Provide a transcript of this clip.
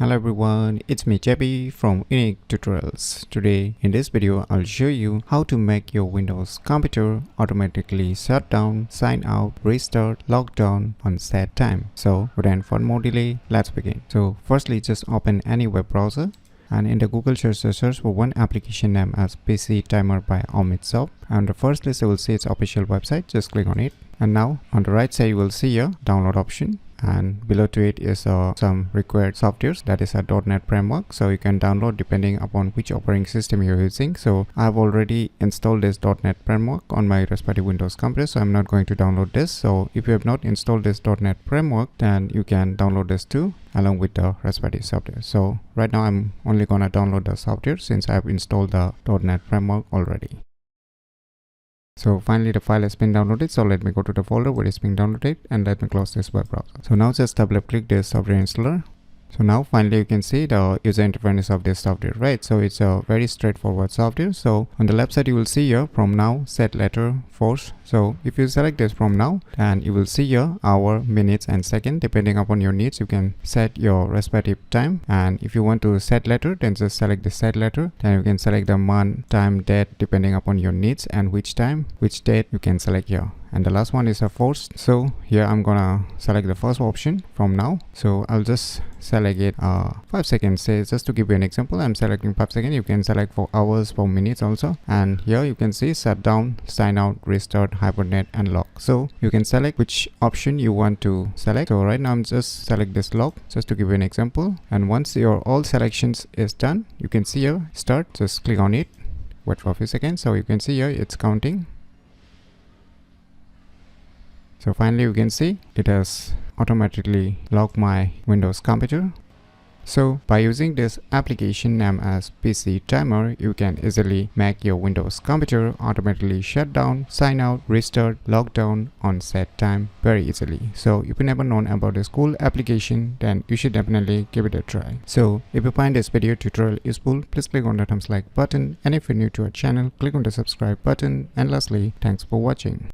Hello everyone, it's me JB from UniqueTutorials. Today in this video I'll show you how to make your Windows computer automatically shut down, sign out, restart, log down on set time. So without further more delay, let's begin. So firstly, just open any web browser and in the Google search for one application name as PC Timer by Omid Shop. On the first list you will see its official website. Just click on it, and now on the right side you will see a download option, and below to it is some required softwares, that is a .NET framework, so you can download depending upon which operating system you're using. So I've already installed this .NET framework on my respective Windows computer, so I'm not going to download this. So if you have not installed this .NET framework, then you can download this too along with the respective software. So right now I'm only gonna download the software since I've installed the .NET framework already. So finally the file has been downloaded, so let me go to the folder where it's being downloaded and let me close this web browser. So now just double click this software installer. So now finally you can see the user interface of this software, right? So it's a very straightforward software. So on the left side you will see here from now, set letter, force. So if you select this from now, then you will see here hour, minutes and second. Depending upon your needs, you can set your respective time. And if you want to set letter, then just select the set letter. Then you can select the month, time, date depending upon your needs, and which time, which date you can select here. And the last one is a force. So here I'm gonna select the first option from now. So I'll just select it 5 seconds. Say just to give you an example, I'm selecting 5 seconds. You can select for hours, for minutes also. And here you can see shut down, sign out, restart, hibernate and lock. So you can select which option you want to select. So right now I'm just select this lock just to give you an example. And once your all selections is done, you can see here start. Just click on it, wait for a few seconds. So you can see here it's counting. So finally you can see it has automatically locked my Windows computer. So by using this application name as PC Timer, you can easily make your Windows computer automatically shut down, sign out, restart, log down on set time very easily. So if you never known about this cool application, then you should definitely give it a try. So if you find this video tutorial useful, please click on the thumbs like button, and if you're new to our channel, click on the subscribe button, and lastly, thanks for watching.